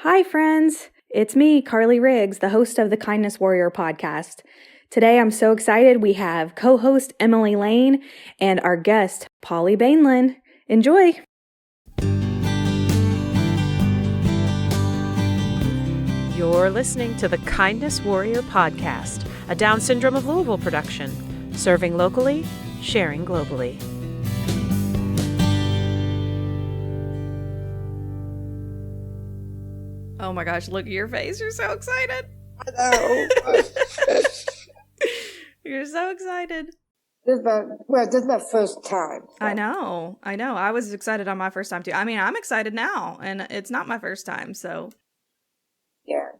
Hi, friends. It's me, Carly Riggs, the host of the Kindness Warrior podcast. Today, I'm so excited. We have co-host Emily Lane and our guest, Polly Boehnlein. Enjoy. You're listening to the Kindness Warrior podcast, a Down Syndrome of Louisville production, serving locally, sharing globally. Oh my gosh, look at your face. You're so excited. I know. You're so excited. This is my first time. So. I know. I was excited on my first time too. I mean, I'm excited now, and it's not my first time, so. Yeah.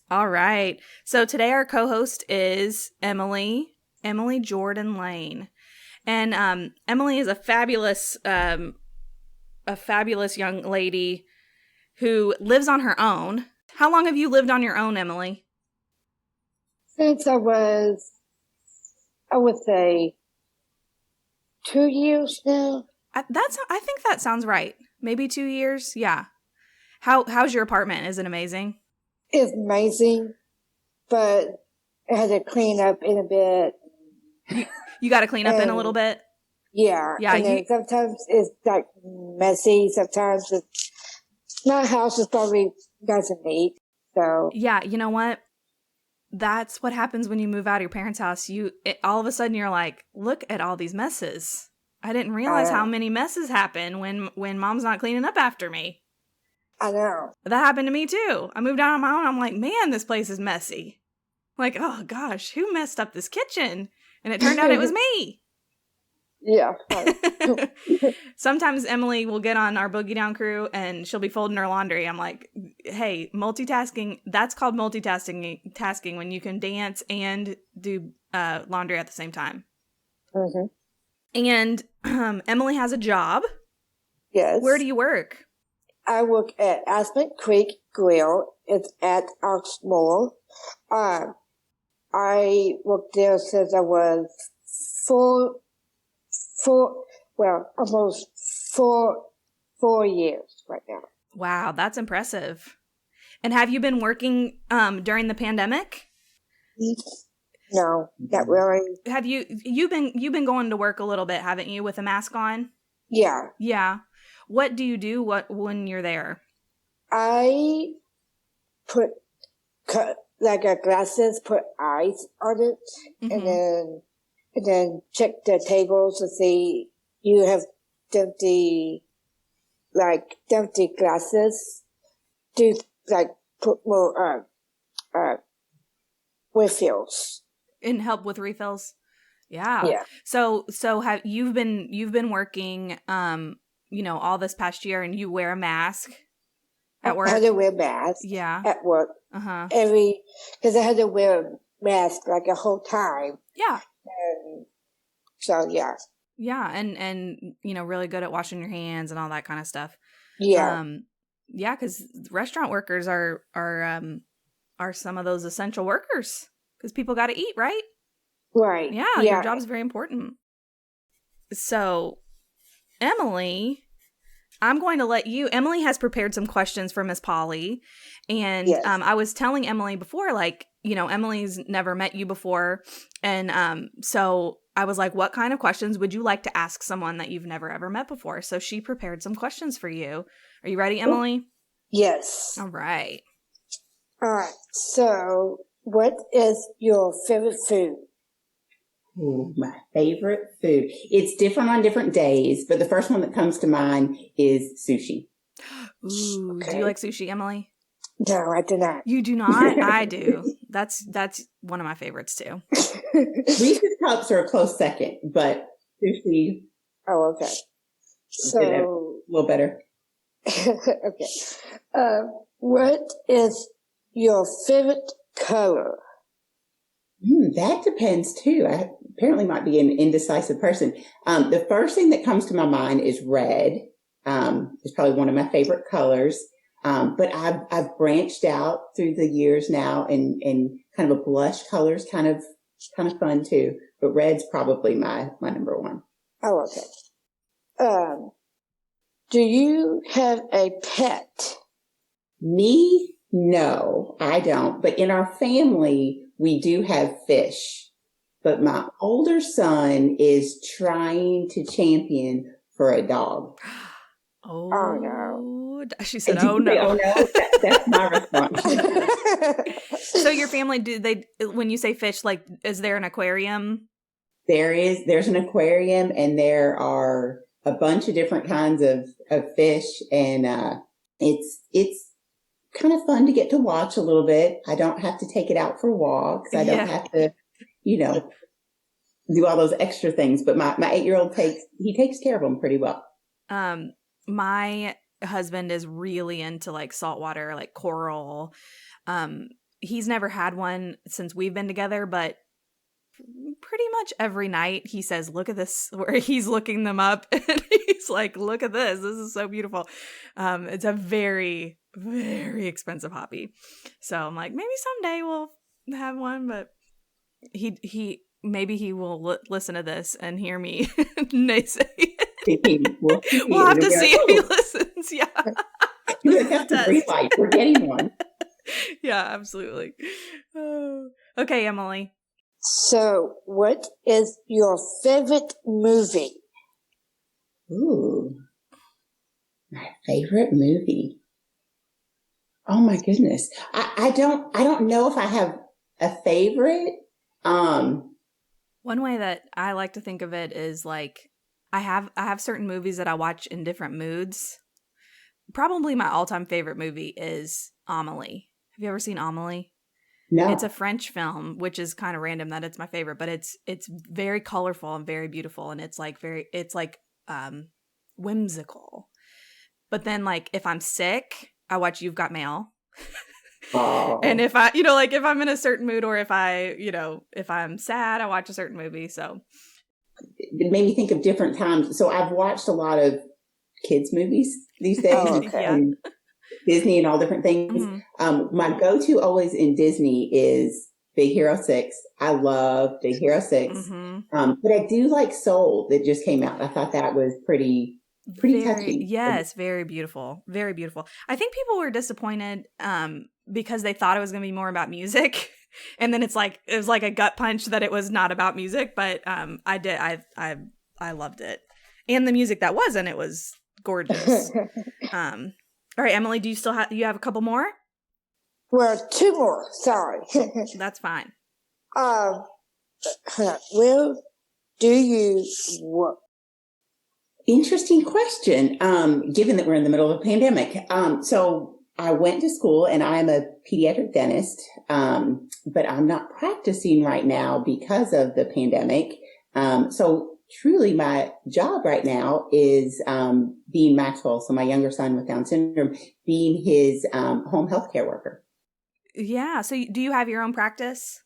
All right. So today our co-host is Emily Jordan Lane. And Emily is a fabulous young lady who lives on her own. How long have you lived on your own, Emily? Since I would say 2 years now. I think that sounds right. Maybe 2 years. Yeah. How's your apartment? Is it amazing? It's amazing, but I had to clean up in a bit. You got to clean up in a little bit? Yeah. Yeah. And then sometimes it's like messy. Sometimes my house is probably nice and neat. So. Yeah. You know what? That's what happens when you move out of your parents' house. All of a sudden you're like, look at all these messes. I didn't realize how many messes happen when mom's not cleaning up after me. I know. That happened to me too. I moved out on my own. I'm like, man, this place is messy. Like, oh gosh, who messed up this kitchen? And it turned out it was me. Yeah. Sometimes Emily will get on our Boogie Down crew and she'll be folding her laundry. I'm like, hey, multitasking, that's called multitasking when you can dance and do laundry at the same time. Mm-hmm. And Emily has a job. Yes. Where do you work? I work at Aspen Creek Grill. It's at Oxmoor. I worked there since I was almost four years right now. Wow, that's impressive. And have you been working during the pandemic? No, not really. Have you've been going to work a little bit, haven't you, with a mask on? Yeah. Yeah. What do you do when you're there? I put glasses, put ice on it, mm-hmm. and then check the tables to see you have empty glasses. Do put more refills. And help with refills. Yeah. Yeah. So have you've been working all this past year, and you wear a mask at work? I had to wear a mask. Yeah. At work. Uh-huh. Because I had to wear a mask a whole time. Yeah. And so yeah. Yeah, and really good at washing your hands and all that kind of stuff. Yeah. Yeah, because restaurant workers are some of those essential workers because people got to eat, right? Right. Yeah, your job's very important. So, Emily, I'm going to let you. Emily has prepared some questions for Miss Polly, and yes. I was telling Emily before, Emily's never met you before, and so I was like, what kind of questions would you like to ask someone that you've never ever met before? So she prepared some questions for you. Are you ready, Emily? Yes. All right. All right. So, what is your favorite food? Ooh, my favorite food. It's different on different days, but the first one that comes to mind is sushi. Ooh, okay. Do you like sushi, Emily? No, I do not. You do not? I do. That's one of my favorites too. Reese's Cups are a close second, but sushi. Oh, okay. So a little better. okay. What is your favorite color? That depends too. I apparently might be an indecisive person. The first thing that comes to my mind is red. It's probably one of my favorite colors. But I've branched out through the years now, and kind of a blush color is kind of fun too. But red's probably my number one. Oh, okay. Do you have a pet? Me, no, I don't. But in our family, we do have fish. But my older son is trying to champion for a dog. Oh, no. She said, Did you oh, say, no. oh, no? That's my response. So your family, when you say fish, like, is there an aquarium? There's an aquarium, and there are a bunch of different kinds of fish, and it's kind of fun to get to watch a little bit. I don't have to take it out for walks. I don't have to, do all those extra things. But my 8-year-old takes care of them pretty well. My husband is really into like saltwater, like coral. He's never had one since we've been together, but pretty much every night he says, look at this, where he's looking them up and he's like, look at this. This is so beautiful. It's a very, very expensive hobby. So I'm like, maybe someday we'll have one, but maybe he will listen to this and hear me naysay it. We'll have to see if he listens. Yeah. You have to green light. We're getting one. Yeah, absolutely. Okay, Emily. So, what is your favorite movie? Ooh, my favorite movie. Oh my goodness. I don't know if I have a favorite. One way that I like to think of it is like I have certain movies that I watch in different moods. Probably my all-time favorite movie is Amelie. Have you ever seen Amelie? No. It's a French film, which is kind of random that it's my favorite, but it's very colorful and very beautiful, and it's like whimsical. But then like if I'm sick, I watch You've Got Mail. Oh. And if I, like if I'm in a certain mood, or if I'm sad, I watch a certain movie. So it made me think of different times. So I've watched a lot of kids movies these days. Oh, okay. And Disney and all different things. Mm-hmm. My go-to always in Disney is Big Hero 6. I love Big Hero 6. Mm-hmm. But I do like Soul that just came out. I thought that was pretty touching. Yes, very beautiful. Very beautiful. I think people were disappointed because they thought it was going to be more about music. And then it was like a gut punch that it was not about music, but I loved it. And the music that was in it was gorgeous. All right, Emily, do you have a couple more? Well, 2 more. Sorry. That's fine. Where do you work? Interesting question. Given that we're in the middle of a pandemic. So I went to school and I'm a pediatric dentist, but I'm not practicing right now because of the pandemic. So truly my job right now is being Maxwell, so my younger son with Down syndrome, being his home health care worker. Yeah. So do you have your own practice?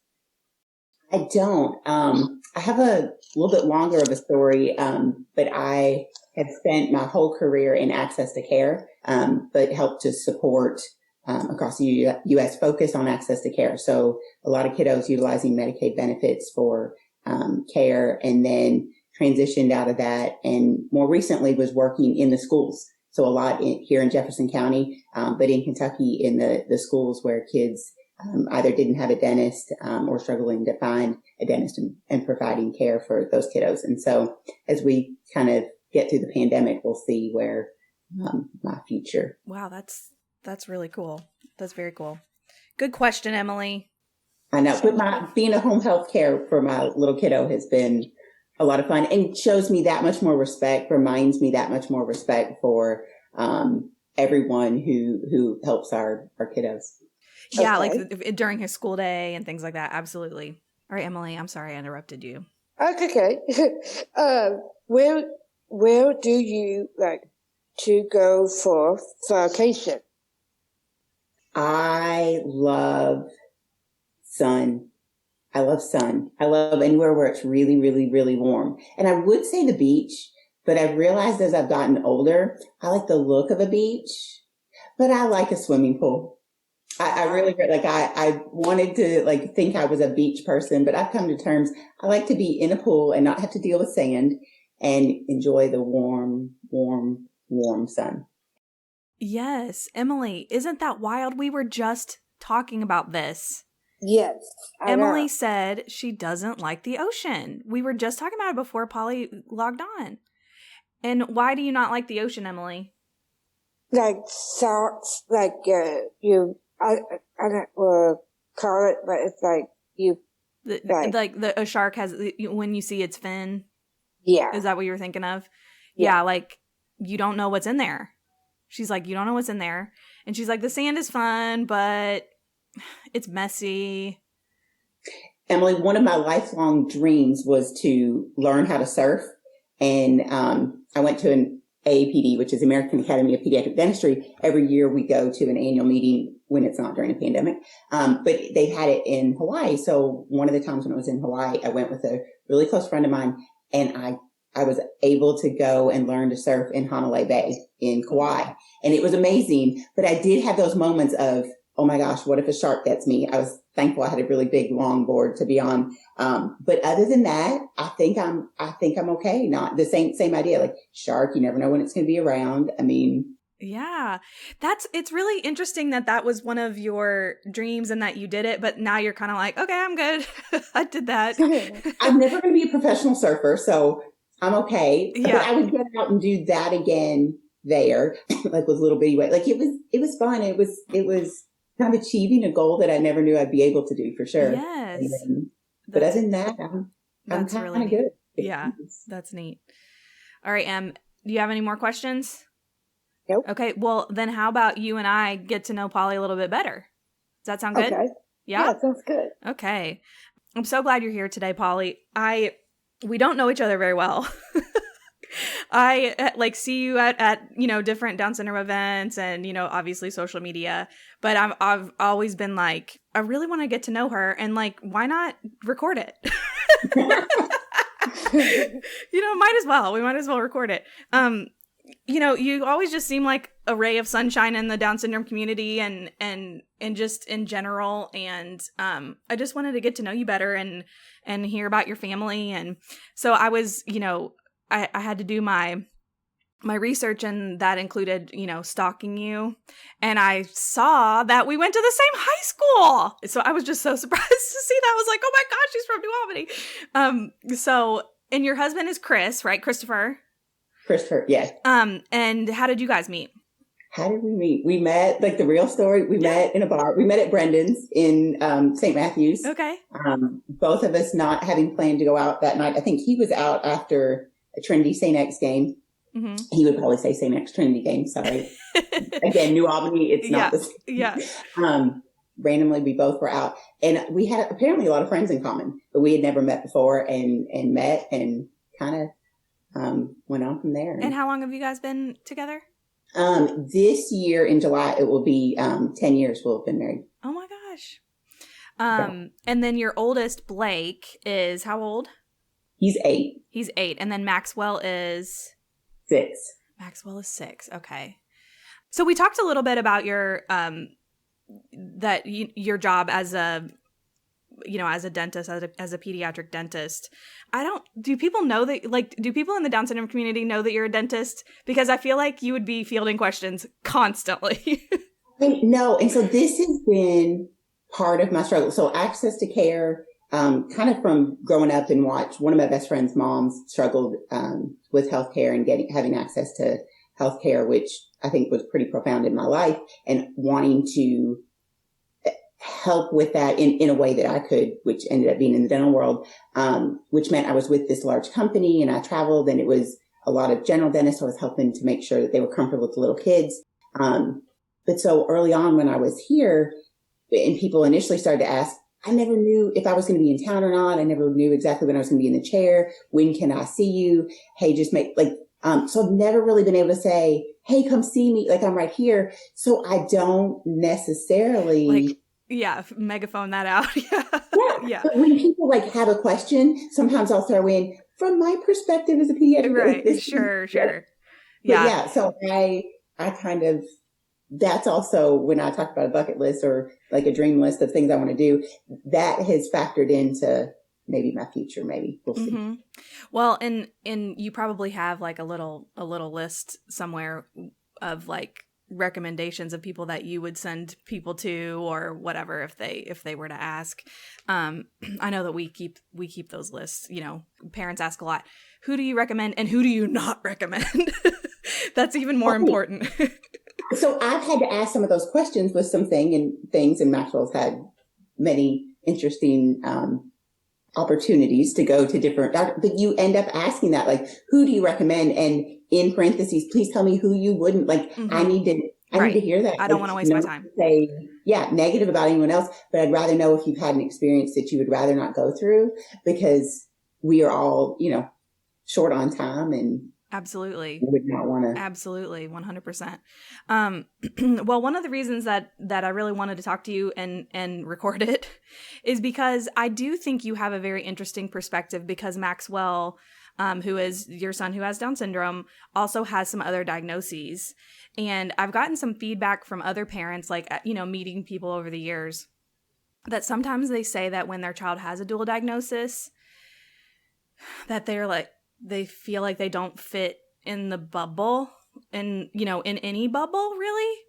I don't. I have a little bit longer of a story, but I have spent my whole career in access to care, but helped to support across the U.S. focus on access to care. So a lot of kiddos utilizing Medicaid benefits for care, and then transitioned out of that, and more recently was working in the schools. So a lot here in Jefferson County, but in Kentucky in the schools where kids either didn't have a dentist or struggling to find a dentist, and providing care for those kiddos. And so as we kind of get through the pandemic, we'll see where my future. Wow, that's really cool. That's very cool. Good question, Emily. I know, but being a home health care for my little kiddo has been a lot of fun, and shows me that much more respect, reminds me that much more respect for everyone who helps our kiddos. Yeah, okay. Like during his school day and things like that. Absolutely. All right, Emily, I'm sorry I interrupted you. Okay. Where do you like to go for vacation? I love sun. I love anywhere where it's really, really, really warm. And I would say the beach, but I've realized as I've gotten older, I like the look of a beach, but I like a swimming pool. I really, like, I wanted to like think I was a beach person, but I've come to terms, I like to be in a pool and not have to deal with sand and enjoy the warm, warm, warm sun. Yes. Emily, isn't that wild? We were just talking about this. Yes. I Emily know. said she doesn't like the ocean. We were just talking about it before Polly logged on. And why do you not like the ocean, Emily? Like sharks, like, I don't call it, but it's like A shark has, when you see its fin, yeah. is that what you were thinking of? Yeah. Yeah, like, you don't know what's in there. She's like, you don't know what's in there. And she's like, the sand is fun, but it's messy. Emily, one of my lifelong dreams was to learn how to surf. And I went to an AAPD, which is American Academy of Pediatric Dentistry. Every year we go to an annual meeting when it's not during a pandemic. But they had it in Hawaii. So one of the times when I was in Hawaii, I went with a really close friend of mine, and I was able to go and learn to surf in Hanalei Bay in Kauai. And it was amazing. But I did have those moments of, oh my gosh, what if a shark gets me? I was thankful I had a really big long board to be on. But other than that, I think I'm okay. Not the same idea. Like shark, you never know when it's going to be around. I mean, yeah, it's really interesting that was one of your dreams and that you did it, but now you're kind of like, okay, I'm good. I did that. I'm never going to be a professional surfer, so I'm okay. Yeah. But I would get out and do that again there, like with little bitty weight. Like it was fun. It was kind of achieving a goal that I never knew I'd be able to do for sure. Yes. But other than that, I'm kind really of good. Yeah, that's neat. All right, Em, do you have any more questions? Nope. Okay, well, then how about you and I get to know Polly a little bit better? Does that sound good? Okay. Yeah? Sounds good. Okay. I'm so glad you're here today, Polly. We don't know each other very well. I see you at different Down syndrome events and, obviously social media, but I've always been like, I really want to get to know her, and like, why not record it? Might as well. We might as well record it. You always just seem like a ray of sunshine in the Down syndrome community and just in general. And I just wanted to get to know you better and hear about your family. And so I was, I had to do my research, and that included, stalking you. And I saw that we went to the same high school. So I was just so surprised to see that. I was like, oh my gosh, she's from New Albany. And your husband is Chris, right? Christopher, yes. And how did you guys meet? How did we meet? We met, like the real story, we met in a bar. We met at Brendan's in St. Matthews. Okay. Both of us not having planned to go out that night. I think he was out after a Trinity St. X game. Mm-hmm. He would probably say St. X Trinity game. Sorry. Again, New Albany, it's not the same. Yeah. Randomly, we both were out, and we had apparently a lot of friends in common, but we had never met before, and met and kind of went on from there. And how long have you guys been together? This year in July, it will be 10 years we'll have been married. Oh my gosh. And then your oldest, Blake, is how old? He's 8. He's 8. And then Maxwell is 6. Maxwell is 6. Okay. So we talked a little bit about your your job as a dentist, as a pediatric dentist. Do people know that, do people in the Down syndrome community know that you're a dentist? Because I feel like you would be fielding questions constantly. No. And so this has been part of my struggle. So access to care, kind of from growing up and watch one of my best friend's moms struggled, with healthcare and having access to healthcare, which I think was pretty profound in my life, and wanting to help with that in a way that I could, which ended up being in the dental world, which meant I was with this large company and I traveled, and it was a lot of general dentists. So I was helping to make sure that they were comfortable with the little kids. But so early on when I was here and people initially started to ask, I never knew if I was going to be in town or not. I never knew exactly when I was going to be in the chair. When can I see you? Hey, just make so I've never really been able to say, hey, come see me. Like I'm right here. So I don't necessarily megaphone that out. Yeah. But when people have a question, sometimes I'll throw in from my perspective as a pediatric. Right. Sure. Yeah. So I kind of, that's also when I talk about a bucket list or like a dream list of things I want to do, that has factored into maybe my future. Maybe we'll see. Mm-hmm. Well, and you probably have a little list somewhere of recommendations of people that you would send people to or whatever if they were to ask. I know that we keep those lists. You know, parents ask a lot, who do you recommend and who do you not recommend? That's even more important. So I've had to ask some of those questions with some things, and Maxwell's had many interesting opportunities to go to different doctors, but you end up asking that, like, who do you recommend? And in parentheses, please tell me who you wouldn't. Like, I need to hear that. I don't want to waste my time. Say, negative about anyone else, but I'd rather know if you've had an experience that you would rather not go through, because we are all, short on time, and absolutely would not want to. Absolutely, 100%. Well, one of the reasons that I really wanted to talk to you and record it is because I do think you have a very interesting perspective, because Maxwell, who is your son who has Down syndrome, also has some other diagnoses. And I've gotten some feedback from other parents, like, meeting people over the years, that sometimes they say that when their child has a dual diagnosis, that they feel like they don't fit in the bubble, and, in any bubble, really.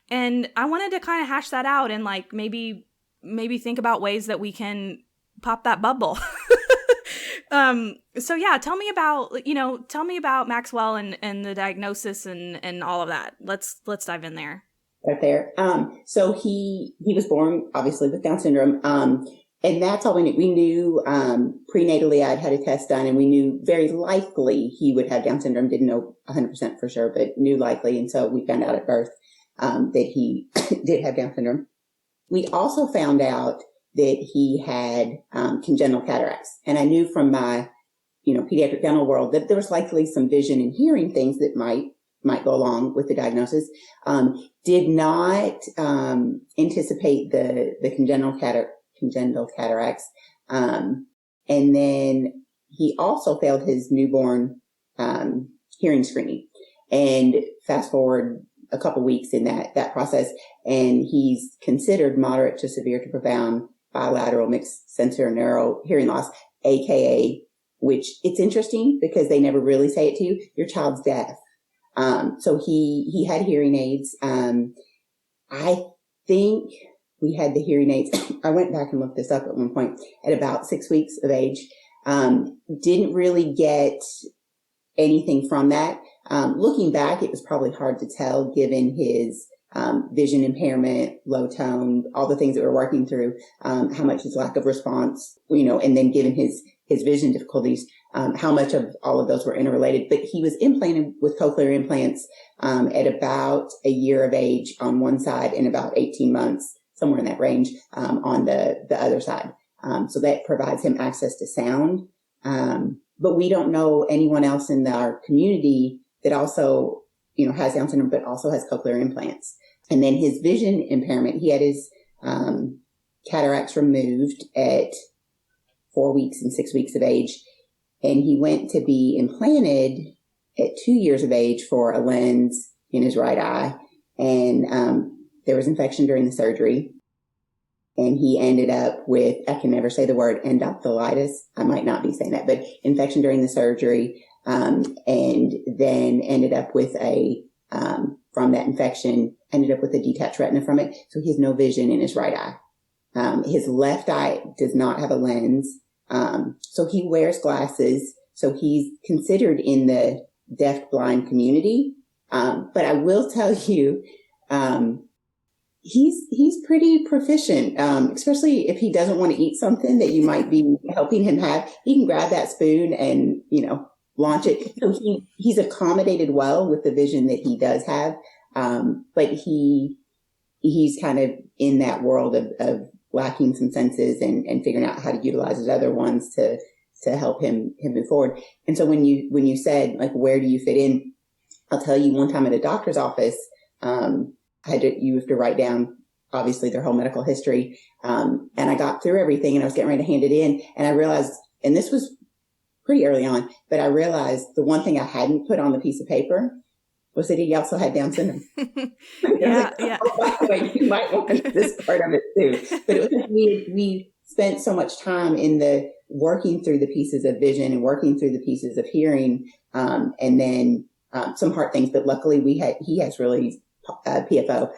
And I wanted to kind of hash that out and, like, maybe think about ways that we can pop that bubble. So yeah, tell me about Maxwell and the diagnosis and all of that. Let's dive in there. Right there. So he was born obviously with Down syndrome. And that's all we knew. We knew prenatally I'd had a test done, and we knew very likely he would have Down syndrome. Didn't know 100% for sure, but knew likely. And so we found out at birth that he did have Down syndrome. We also found out that he had congenital cataracts. And I knew from my, pediatric dental world that there was likely some vision and hearing things that might go along with the diagnosis. Did not anticipate the congenital cataracts. And then he also failed his newborn hearing screening. And fast forward a couple weeks in that process, and he's considered moderate to severe to profound bilateral mixed sensory neural hearing loss, aka, which it's interesting because they never really say it to you, your child's deaf. So he had hearing aids. I think we had the hearing aids. I went back and looked this up at one point at about 6 weeks of age. Didn't really get anything from that. Looking back, it was probably hard to tell given his vision impairment, low tone, all the things that we're working through, how much his lack of response, and then given his vision difficulties, how much of all of those were interrelated. But he was implanted with cochlear implants at about a year of age on one side and about 18 months, somewhere in that range, on the other side. So that provides him access to sound. But we don't know anyone else in our community that also, has Down syndrome, but also has cochlear implants. And then his vision impairment, he had his cataracts removed at 4 weeks and 6 weeks of age. And he went to be implanted at 2 years of age for a lens in his right eye. And there was infection during the surgery. And he ended up with, I can never say the word endophthalmitis. I might not be saying that, but infection during the surgery. And then ended up with from that infection, ended up with a detached retina from it. So he has no vision in his right eye. His left eye does not have a lens. So he wears glasses. So he's considered in the deaf blind community. But I will tell you, he's pretty proficient, especially if he doesn't want to eat something that you might be helping him have. He can grab that spoon and, launch it. So he's accommodated well with the vision that he does have. But he's kind of in that world of lacking some senses and figuring out how to utilize his other ones to help him move forward. And so when you said, like, where do you fit in? I'll tell you, one time at a doctor's office, you have to write down, obviously, their whole medical history. And I got through everything and I was getting ready to hand it in. And I realized, and this was pretty early on, but I realized the one thing I hadn't put on the piece of paper was that he also had Down syndrome. Yeah. Oh, by the way, you might want this part of it too. But it was we spent so much time in the working through the pieces of vision and working through the pieces of hearing, and then some heart things. But luckily, he has really PFO,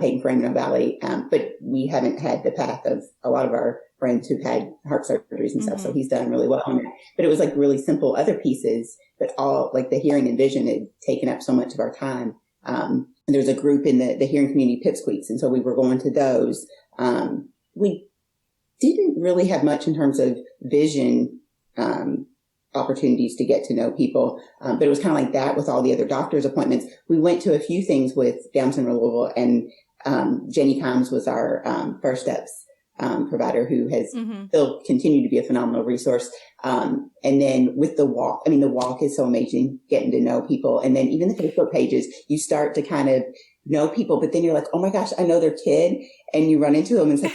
pain foramen valley. But we haven't had the path of a lot of our friends who've had heart surgeries and stuff. So he's done really well on it. But it was like really simple other pieces, but all like the hearing and vision had taken up so much of our time. And there was a group in the hearing community, Pipsqueaks. And so we were going to those. We didn't really have much in terms of vision, opportunities to get to know people. But it was kind of like that with all the other doctor's appointments. We went to a few things with Down syndrome Louisville, and Jenny Kimes was our First Steps provider, who has still continued to be a phenomenal resource. And then with the walk, I mean, the walk is so amazing, getting to know people. And then even the Facebook pages, you start to kind of know people, but then you're like, oh my gosh, I know their kid. And you run into them and say,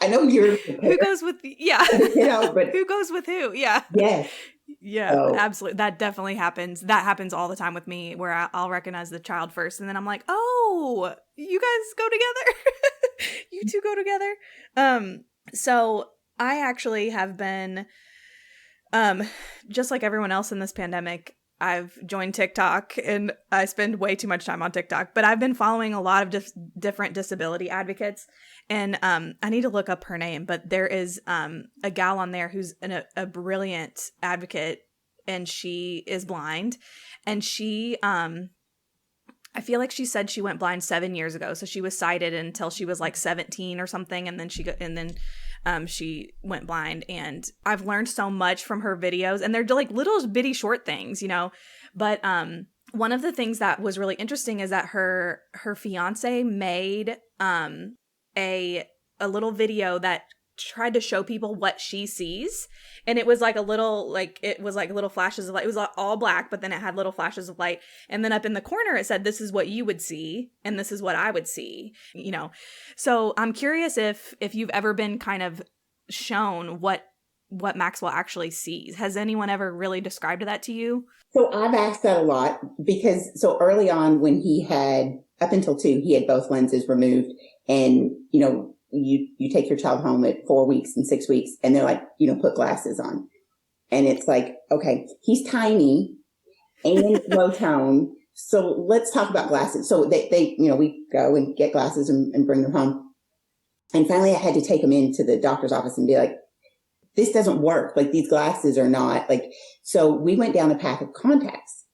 I know you're who goes with but who goes with who? Yeah. Yes. Yeah, so, absolutely. That definitely happens. That happens all the time with me, where I'll recognize the child first, and then I'm like, oh, you guys go together. You two go together. So I actually have been, just like everyone else in this pandemic, I've joined TikTok, and I spend way too much time on TikTok, but I've been following a lot of different disability advocates. And I need to look up her name, but there is a gal on there who's a brilliant advocate, and she is blind. And she, I feel like she said she went blind 7 years ago. So she was sighted until she was like 17 or something, and then she went blind. And I've learned so much from her videos, and they're like little bitty short things, you know. But one of the things that was really interesting is that her fiance made a little video that tried to show people what she sees, and it was like little flashes of light. It was all black, but then it had little flashes of light, and then up in the corner it said, this is what you would see and this is what I would see, you know. So I'm curious if you've ever been kind of shown what Maxwell actually sees. Has anyone ever really described that to you? So I've asked that a lot, because so early on, when he had, up until 2, he had both lenses removed. And, you know, you take your child home at 4 weeks and 6 weeks, and they're like, you know, put glasses on. And it's like, okay, he's tiny and low tone. So let's talk about glasses. So they, you know, we go and get glasses and bring them home. And finally I had to take him into the doctor's office and be like, this doesn't work. Like, these glasses are not like, so we went down the path of contacts.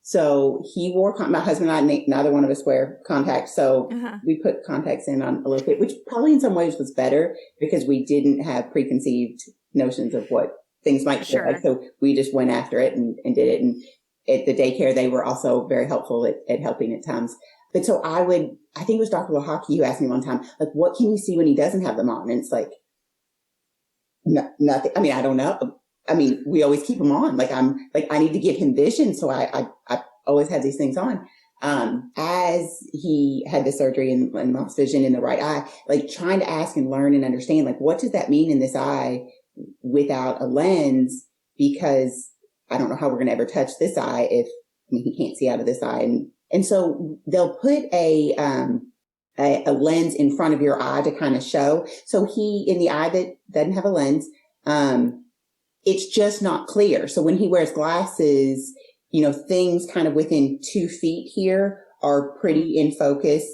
So he wore, my husband and I, neither one of us wear contacts. So we put contacts in on a little bit, which probably in some ways was better, because we didn't have preconceived notions of what things might be like. So we just went after it and did it. And at the daycare, they were also very helpful at helping at times. But so I think it was Dr. Lahaki who asked me one time, like, what can you see when he doesn't have them on? And it's like, nothing. I mean, I don't know. I mean, we always keep them on. Like, I need to give him vision. So I always had these things on. As he had the surgery and lost vision in the right eye, like trying to ask and learn and understand, like, what does that mean in this eye without a lens? Because I don't know how we're going to ever touch this eye if, I mean, he can't see out of this eye. And so they'll put a lens in front of your eye to kind of show. So in the eye that doesn't have a lens, it's just not clear. So when he wears glasses, you know, things kind of within 2 feet here are pretty in focus.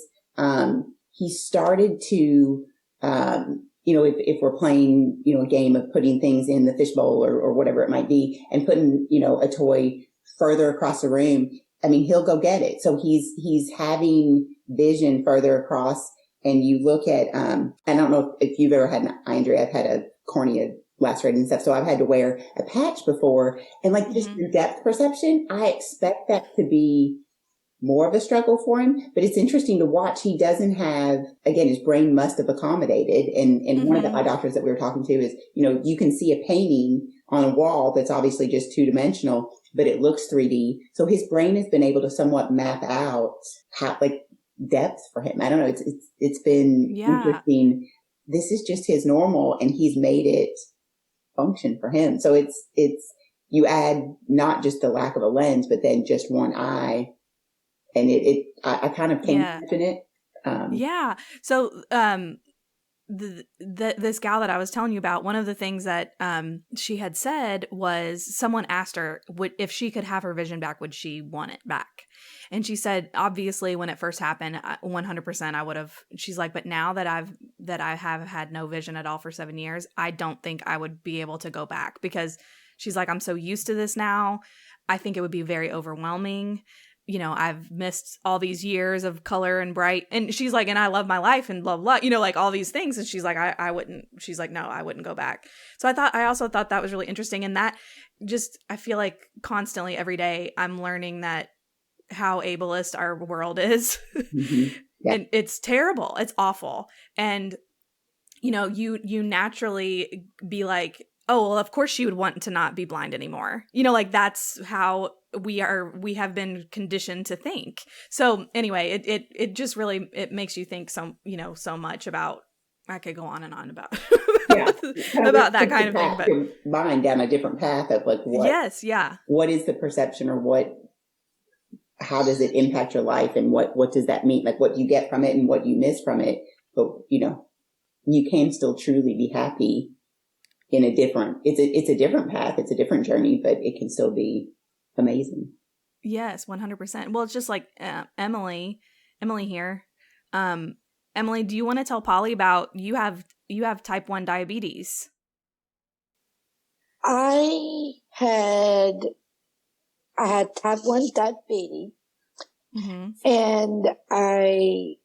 He started to, you know, if we're playing, you know, a game of putting things in the fishbowl or whatever it might be, and putting, you know, a toy further across the room, I mean, he'll go get it. So he's having vision further across. And you look at, I don't know if you've ever had an eye injury. I've had a cornea lacerated and stuff. So I've had to wear a patch before, and like just your depth perception, I expect that to be more of a struggle for him, but it's interesting to watch. He doesn't have, again, his brain must have accommodated. And one of the eye doctors that we were talking to is, you know, you can see a painting on a wall that's obviously just 2-dimensional, but it looks 3D. So his brain has been able to somewhat map out how, like, depth for him. I don't know. It's been interesting. This is just his normal, and he's made it function for him. So it's you add not just the lack of a lens, but then just one eye, and I kind of can't imagine it. So this gal that I was telling you about, one of the things that she had said was, someone asked her if she could have her vision back, would she want it back? And she said, obviously, when it first happened, 100% I would have, she's like, but now that I have had no vision at all for 7 years, I don't think I would be able to go back, because she's like, I'm so used to this now. I think it would be very overwhelming. I've missed all these years of color and bright. And she's like, and I love my life and blah, blah, like all these things. And she's like, I wouldn't, she's like, no, I wouldn't go back. So I also thought that was really interesting. And that just, I feel like constantly every day I'm learning that how ableist our world is. Mm-hmm. Yeah. And it's terrible. It's awful. And, you naturally be like, oh, well, of course she would want to not be blind anymore. Like that's how we have been conditioned to think. So anyway, it just really, it makes you think so much about, I could go on and on about, about that kind of thing, but mind down a different path of like what, yes. Yeah. What is the perception, or how does it impact your life, and what does that mean? Like what you get from it and what you miss from it. But, you can still truly be happy in it's a different path. It's a different journey, but it can still be amazing. Yes, 100%. Well, it's just like Emily here. Emily, do you want to tell Polly about you have type 1 diabetes? I had type 1 diabetes, mm-hmm. and I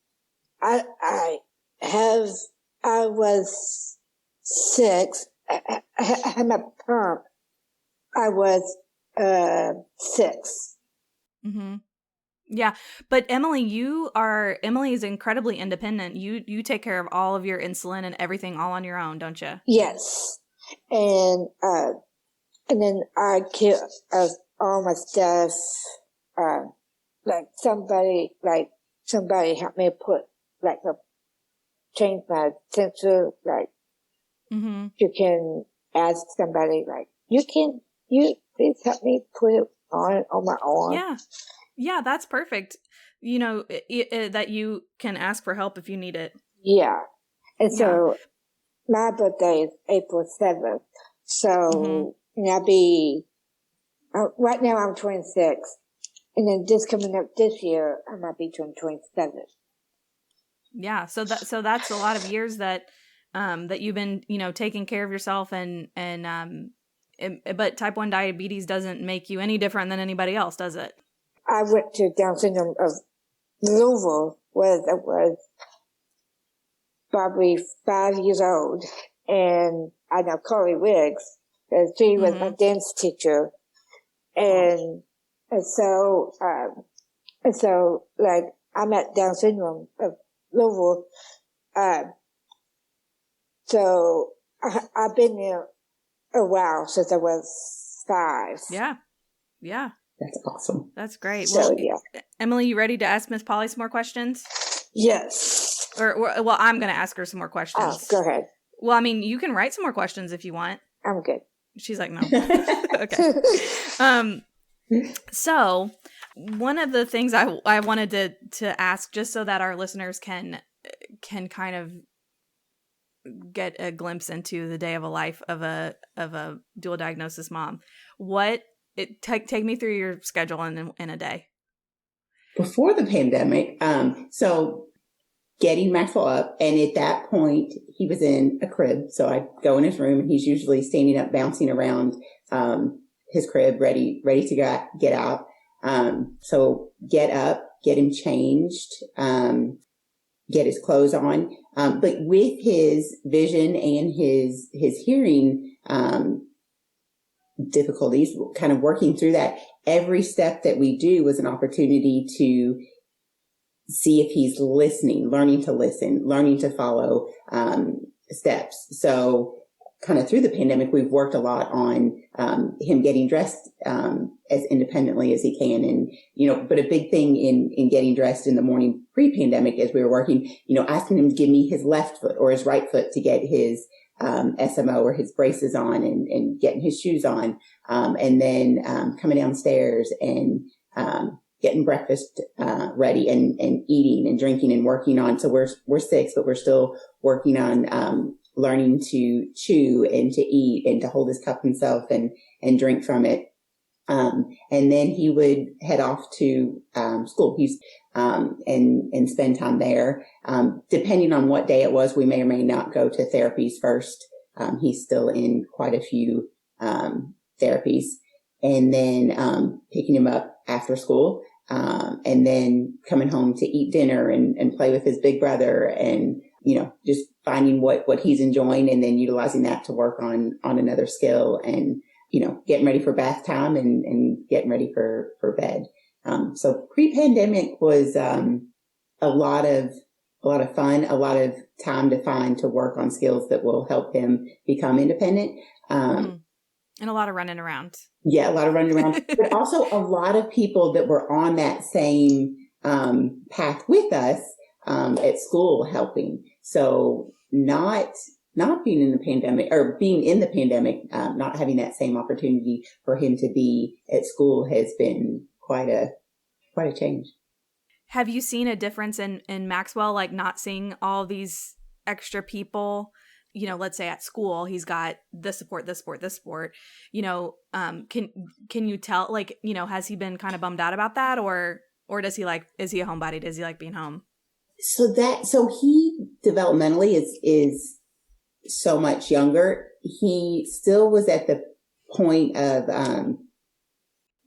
was 6. I had my pump. I was 6. Mm-hmm. Yeah, but Emily is incredibly independent. You take care of all of your insulin and everything all on your own, don't you? Yes, and then I keep all my stuff. Like somebody helped me change my sensor. Like mm-hmm. you can ask somebody, like you please help me put it on my arm. Yeah, that's perfect. That you can ask for help if you need it. Yeah. And so my birthday is April 7th. So I'll be, right now I'm 26. And then just coming up this year, I might be 27. Yeah. So that's a lot of years that you've been, taking care of yourself but type 1 diabetes doesn't make you any different than anybody else, does it? I went to Down syndrome of Louisville when I was probably 5 years old. And I know Corey Riggs, because she was my dance teacher. And so like I'm at Down syndrome of Louisville. So I've been there a while, since I was 5. Yeah. Yeah. That's awesome. That's great. So, well, yeah. Emily, you ready to ask Miss Polly some more questions? Yes. Well, I'm going to ask her some more questions. Oh, go ahead. Well, I mean, you can write some more questions if you want. I'm good. She's like, no. Okay. So one of the things I wanted to ask, just so that our listeners can kind of get a glimpse into the day of a life of a dual diagnosis mom, take me through your schedule in a day. Before the pandemic, so getting Maxwell up, and at that point he was in a crib. So I go in his room, and he's usually standing up, bouncing around his crib, ready to get out. So get up, get him changed, get his clothes on. But with his vision and his hearing difficulties, kind of working through that, every step that we do was an opportunity to see if he's listening, learning to listen, learning to follow steps. So kind of through the pandemic, we've worked a lot on him getting dressed as independently as he can. And, but a big thing in getting dressed in the morning pre-pandemic, as we were working, asking him to give me his left foot or his right foot to get his SMO or his braces on, and getting his shoes on. And then coming downstairs and getting breakfast ready and eating and drinking and working on. So we're 6, but we're still working on learning to chew and to eat and to hold his cup himself and drink from it. And then he would head off to school. And spend time there. Depending on what day it was, we may or may not go to therapies first. He's still in quite a few therapies, and then picking him up after school, and then coming home to eat dinner and play with his big brother, and just finding what he's enjoying, and then utilizing that to work on another skill, and getting ready for bath time and getting ready for bed. So pre-pandemic was a lot of fun, a lot of time to work on skills that will help him become independent. And a lot of running around. Yeah, a lot of running around, but also a lot of people that were on that same path with us at school helping. So not being in the pandemic, or being in the pandemic, not having that same opportunity for him to be at school has been quite a change. Have you seen a difference in Maxwell, like not seeing all these extra people? Let's say at school, he's got this sport. Can you tell, like, has he been kind of bummed out about that, or is he a homebody? Does he like being home? So he developmentally is so much younger. He still was at the point of,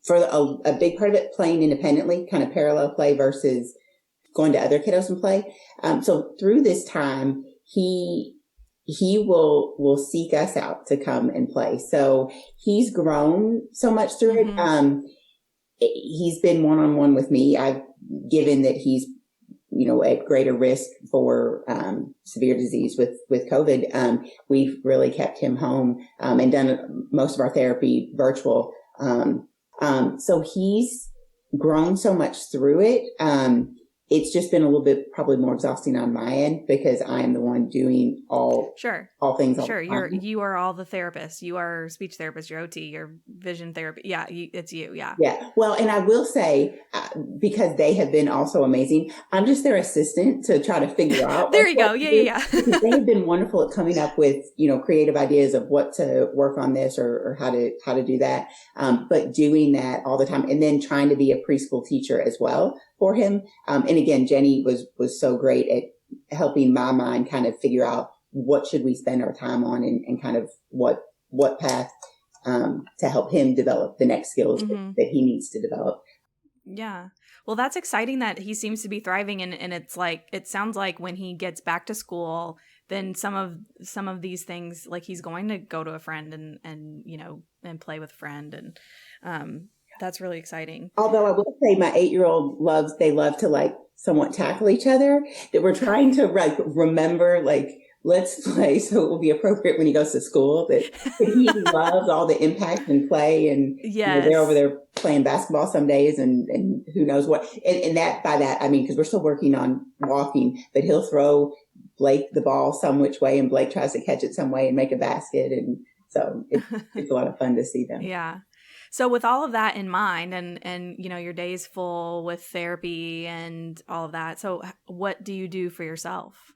for a big part of it, playing independently, kind of parallel play versus going to other kiddos and play. So through this time, he will seek us out to come and play. So he's grown so much through it. He's been one-on-one with me. I've given that he's, at greater risk for severe disease with COVID. We've really kept him home and done most of our therapy virtual. So he's grown so much through it. It's just been a little bit probably more exhausting on my end because I am the one doing all things. Sure. You are all the therapists. You are speech therapist, your OT, your vision therapy. Yeah. It's you. Yeah. Yeah. Well, and I will say, because they have been also amazing, I'm just their assistant to try to figure out. There you go. Yeah. They have been wonderful at coming up with, creative ideas of what to work on this or how to do that. But doing that all the time, and then trying to be a preschool teacher as well for him. And again, Jenny was so great at helping my mind kind of figure out what should we spend our time on and kind of what path to help him develop the next skills that he needs to develop. Yeah. Well, that's exciting that he seems to be thriving, and it's like, it sounds like when he gets back to school, then some of these things, like he's going to go to a friend and play with a friend, and that's really exciting. Although I will say my 8-year-old love to like somewhat tackle each other, that we're trying to remember, let's play so it will be appropriate when he goes to school, that he loves all the impact and play, and they're over there playing basketball some days and who knows what. And that, by that, I mean, because we're still working on walking, but he'll throw Blake the ball some which way and Blake tries to catch it some way and make a basket. And so it's a lot of fun to see them. Yeah. So with all of that in mind, and your day is full with therapy and all of that, so what do you do for yourself?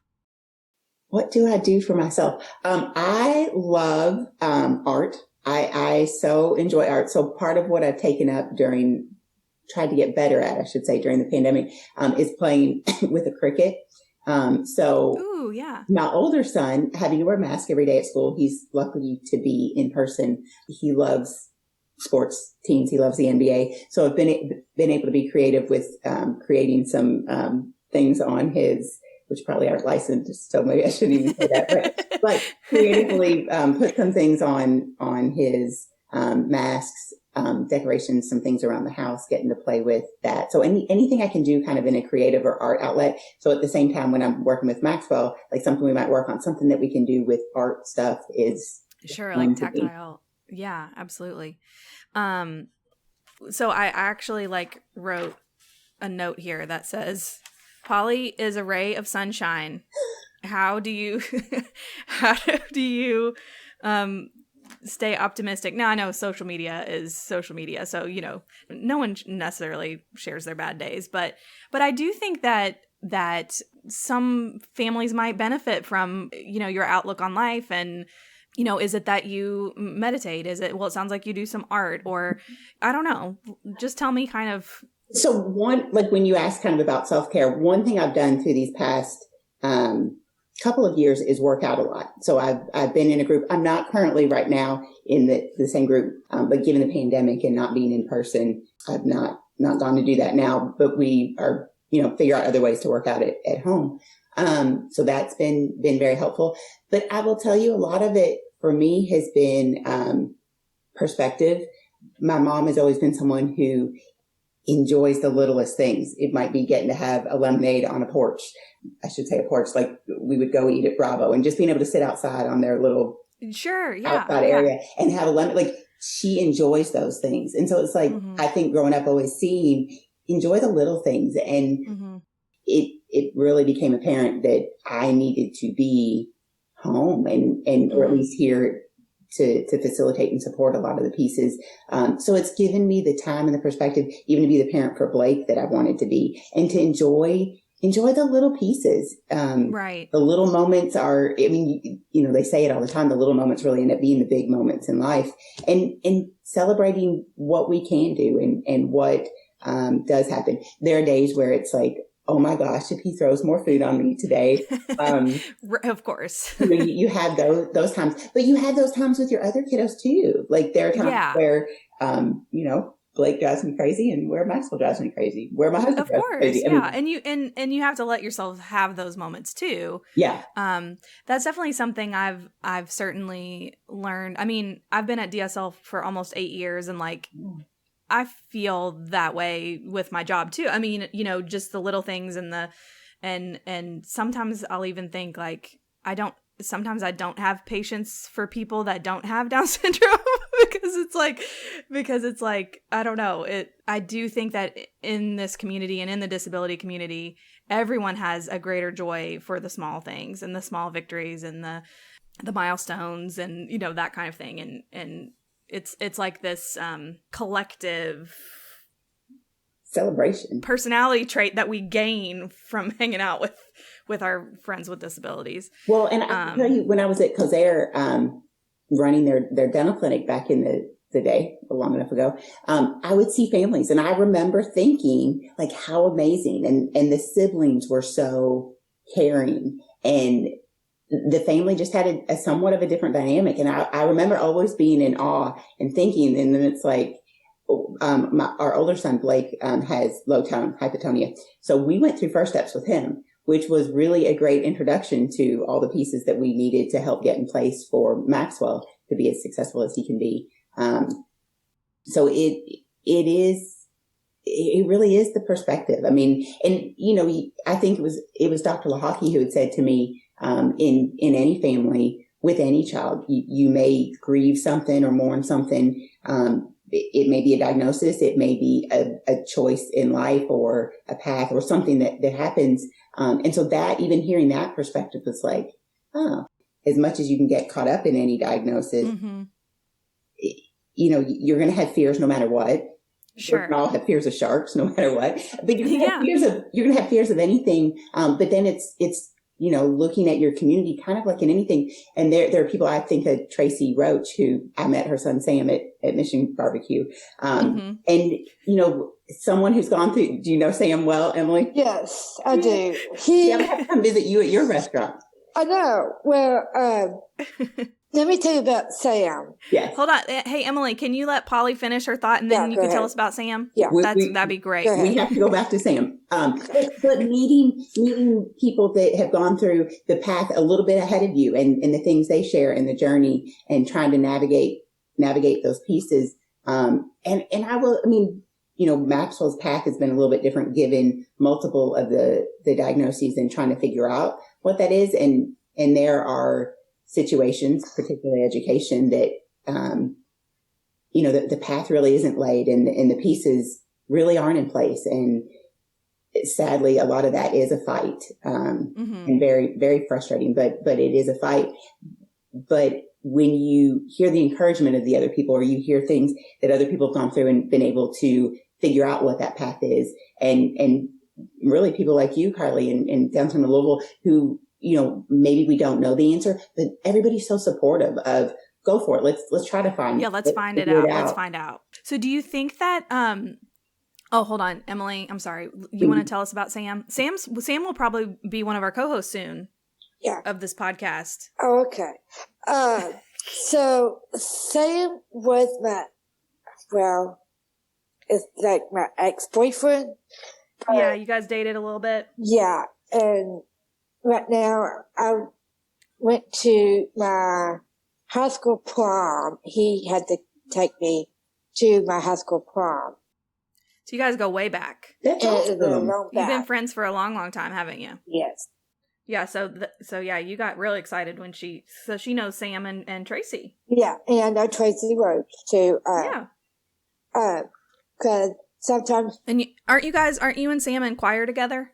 What do I do for myself? I love art. I so enjoy art. So part of what I've taken up tried to get better at, I should say, during the pandemic, is playing with a cricket. Ooh, yeah. My older son, having to wear a mask every day at school, he's lucky to be in person. He loves sports teams. He loves the NBA. So I've been able to be creative with creating some things on his, which probably aren't licensed, so maybe I shouldn't even say that, but creatively put some things on his masks, decorations, some things around the house, getting to play with that. So anything I can do kind of in a creative or art outlet. So at the same time, when I'm working with Maxwell, like something we might work on, something that we can do with art stuff is sure, like tactile. Yeah, absolutely. So I actually wrote a note here that says, Polly is a ray of sunshine. How do you stay optimistic? Now, I know social media is social media, so no one necessarily shares their bad days, but I do think that some families might benefit from your outlook on life, and is it that you meditate? Is it, well, it sounds like you do some art, or I don't know. Just tell me kind of. So when you ask kind of about self-care, one thing I've done through these past couple of years is work out a lot. So I've been in a group. I'm not currently right now in the same group, but given the pandemic and not being in person, I've not gone to do that now, but we are, figure out other ways to work out at home. So that's been very helpful, but I will tell you a lot of it for me has been, perspective. My mom has always been someone who enjoys the littlest things. It might be getting to have a lemonade on a porch. I should say a porch, like we would go eat at Bravo, and just being able to sit outside on their little outside area and have a lemon. Like, she enjoys those things. And so it's like, I think growing up always seeing, enjoy the little things. And it really became apparent that I needed to be home and or at least here to facilitate and support a lot of the pieces. So it's given me the time and the perspective, even to be the parent for Blake that I wanted to be, and to enjoy the little pieces. Right. The little moments are, I mean, they say it all the time, the little moments really end up being the big moments in life, and celebrating what we can do and what, does happen. There are days where it's like, oh my gosh, if he throws more food on me today. Of course. You have those times, but you have those times with your other kiddos too. Like, there are times where, Blake drives me crazy, and where Maxwell drives me crazy, where my husband drives me crazy. Yeah. And you have to let yourself have those moments too. Yeah. That's definitely something I've certainly learned. I mean, I've been at DSL for almost 8 years, and like, I feel that way with my job too. I mean, just the little things and sometimes I'll even think like, sometimes I don't have patience for people that don't have Down syndrome because it's like, I don't know. I do think that in this community and in the disability community, everyone has a greater joy for the small things and the small victories and the milestones and, that kind of thing. And it's like this collective celebration personality trait that we gain from hanging out with our friends with disabilities. Well, and I tell you, when I was at Kosare, running their dental clinic back in the day, long enough ago, I would see families, and I remember thinking like how amazing, and the siblings were so caring, and the family just had a somewhat of a different dynamic. And I remember always being in awe and thinking, and then it's like, our older son, Blake, has low tone hypotonia. So we went through first steps with him, which was really a great introduction to all the pieces that we needed to help get in place for Maxwell to be as successful as he can be. So it really is the perspective. I mean, and I think it was Dr. Lahaki who had said to me, in any family with any child, you may grieve something or mourn something. It may be a diagnosis. It may be a choice in life or a path or something that happens. And so that, even hearing that perspective was like, as much as you can get caught up in any diagnosis, you're going to have fears no matter what. Sure. We all have fears of sharks no matter what, but you're going to have fears of anything. But then it's, looking at your community kind of like in anything. And there are people, I think of Tracy Roach, who I met her son Sam at Mission Barbecue. And, someone who's gone through, do you know Sam well, Emily? Yes, I do. I'm going to have to come visit you at your restaurant. I know. Well, let me tell you about Sam. Yes. Hold on. Hey, Emily, can you let Polly finish her thought, and then you can tell us about Sam? Yeah. That'd be great. We have to go back to Sam. But meeting people that have gone through the path a little bit ahead of you and the things they share in the journey, and trying to navigate those pieces. Maxwell's path has been a little bit different given multiple of the diagnoses and trying to figure out what that is. And there are situations, particularly education, that, the path really isn't laid and the pieces really aren't in place. And sadly, a lot of that is a fight, and very, very frustrating, but it is a fight. But when you hear the encouragement of the other people, or you hear things that other people have gone through and been able to figure out what that path is, and really people like you, Carly, and Downtown Louisville, who maybe we don't know the answer, but everybody's so supportive of go for it. Let's try to find. Yeah, let's find it out. Let's find out. So do you think that, oh, hold on, Emily, I'm sorry. You want to tell us about Sam? Sam will probably be one of our co-hosts soon. Yeah. Of this podcast. Oh, okay. So Sam was it's like my ex-boyfriend. Yeah, you guys dated a little bit? Yeah, and right now I went to my high school prom. He had to take me to my high school prom. So you guys go way back. That's awesome. You've been friends for a long, long time, haven't you? Yes. Yeah, so yeah, you got really excited when she knows Sam and Tracy. Yeah, and I know Tracy Rose too. Because sometimes. And aren't you and Sam in choir together?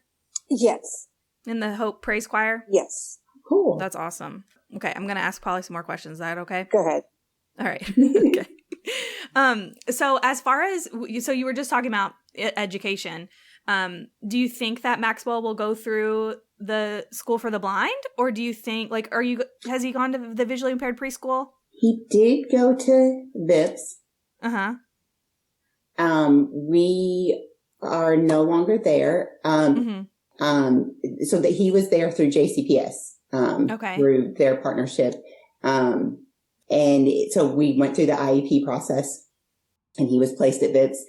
Yes. In the Hope Praise Choir? Yes. Cool. That's awesome. Okay, I'm gonna ask Polly some more questions. Is that okay? Go ahead. All right. Okay. So as far as you were just talking about education, do you think that Maxwell will go through the school for the blind, or do you think has he gone to the visually impaired preschool? He did go to VIPS. Uh-huh. We are no longer there. So that he was there through JCPS, through their partnership. And so we went through the IEP process and he was placed at VIPS.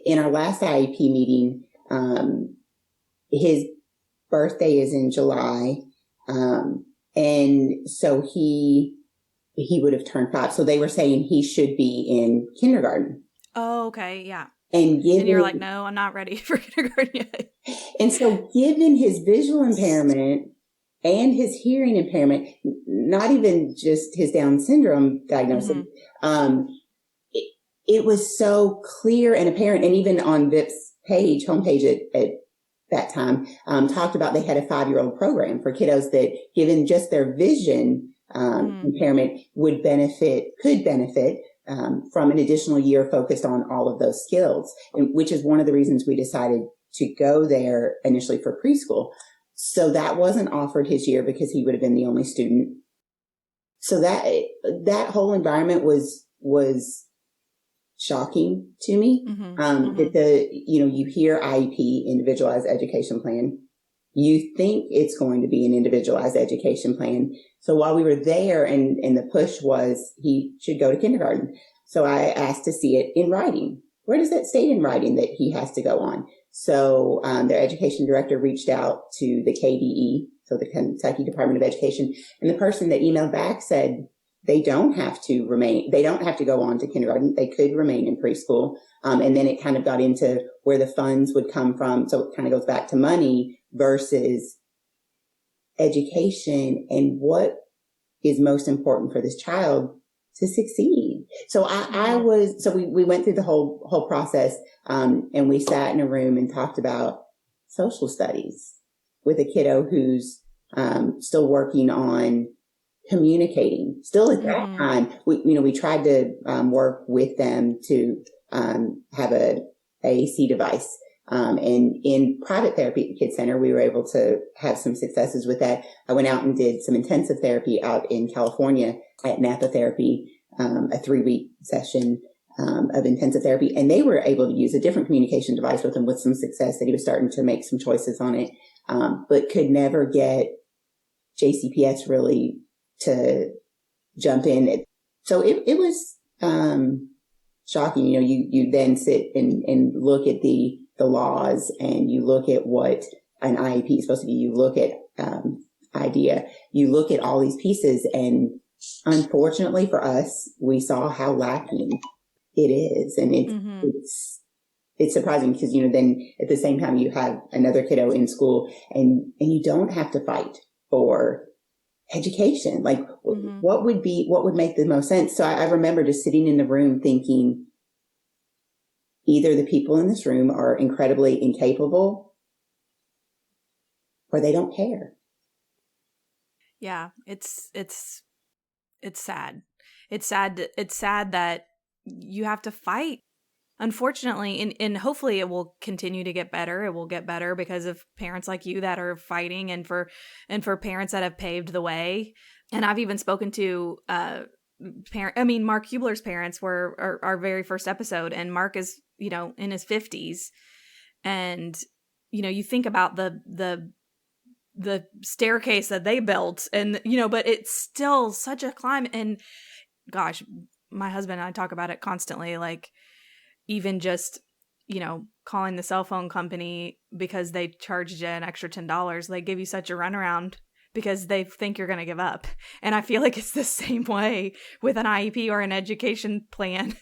In our last IEP meeting, his birthday is in July. And so he would have turned 5. So they were saying he should be in kindergarten. Oh, okay. Yeah. And you're like, no, I'm not ready for kindergarten yet. And so given his visual impairment and his hearing impairment, not even just his Down syndrome diagnosis, it was so clear and apparent. And even on VIP's homepage at that time, talked about they had a 5-year-old program for kiddos that, given just their vision impairment, could benefit from an additional year focused on all of those skills, and which is one of the reasons we decided to go there initially for preschool. So that wasn't offered his year because he would have been the only student. So that whole environment was shocking to me. That you hear IEP, individualized education plan. You think it's going to be an individualized education plan. So while we were there and the push was he should go to kindergarten. So I asked to see it in writing. Where does that state in writing that he has to go on? So their education director reached out to the KDE, so the Kentucky Department of Education, and the person that emailed back said they don't have to go on to kindergarten. They could remain in preschool. And then it kind of got into where the funds would come from. So it kind of goes back to money versus education and what is most important for this child to succeed. So we went through the whole process, and we sat in a room and talked about social studies with a kiddo who's, still working on communicating. Still at that time, we tried to, work with them to, have a AAC device. And in private therapy at the Kids Center, we were able to have some successes with that. I went out and did some intensive therapy out in California at Napa Therapy, a 3-week session of intensive therapy. And they were able to use a different communication device with him with some success, that he was starting to make some choices on it, but could never get JCPS really to jump in. So it was shocking. You then sit and look at the laws, and you look at what an IEP is supposed to be. You look at IDEA. You look at all these pieces, and unfortunately for us, we saw how lacking it is, and it's surprising because then at the same time you have another kiddo in school, and you don't have to fight for education. Like what would make the most sense? So I remember just sitting in the room thinking, either the people in this room are incredibly incapable or they don't care. Yeah, it's sad. It's sad that you have to fight Unfortunately, and hopefully it will continue to get better. It will get better because of parents like you that are fighting, and for parents that have paved the way. And I've even spoken to Mark Hubler's parents were our very first episode, and Mark is, in his 50s, and you think about the staircase that they built, and but it's still such a climb. And gosh, my husband and I talk about it constantly, like even just calling the cell phone company because they charged you an extra $10. They give you such a runaround because they think you're going to give up. And I feel like it's the same way with an IEP or an education plan.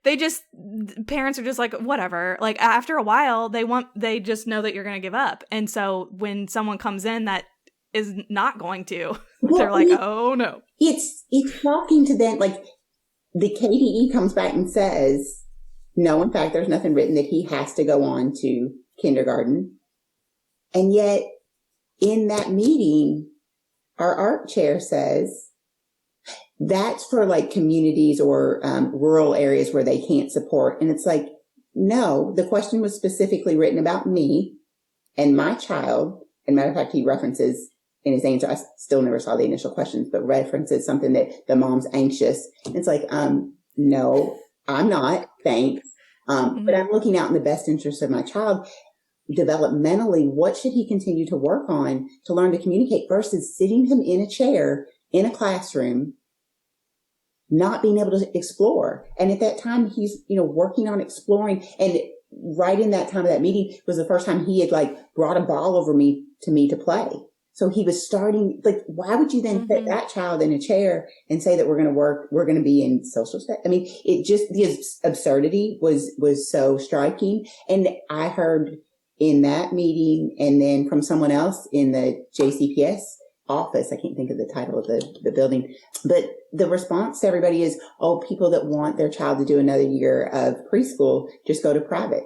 Parents are just like, whatever. Like after a while, they just know that you're going to give up. And so when someone comes in that is not going to, they're like, oh no. It's talking to them. Like the KDE comes back and says, no, in fact, there's nothing written that he has to go on to kindergarten. And yet in that meeting, our art chair says that's for like communities or rural areas where they can't support. And it's like, no, the question was specifically written about me and my child. And matter of fact, he references in his answer, I still never saw the initial questions, but references something that the mom's anxious. And it's like, no, I'm not, thanks. But I'm looking out in the best interest of my child. Developmentally, what should he continue to work on to learn to communicate versus sitting him in a chair in a classroom, not being able to explore. And at that time, he's, working on exploring. And right in that time of that meeting was the first time he had like brought a ball over to me to play. So he was starting, like, why would you then put that child in a chair and say that we're going to be in social studies? I mean, the absurdity was so striking. And I heard in that meeting and then from someone else in the JCPS office, I can't think of the title of the building, but the response to everybody is, oh, people that want their child to do another year of preschool, just go to private.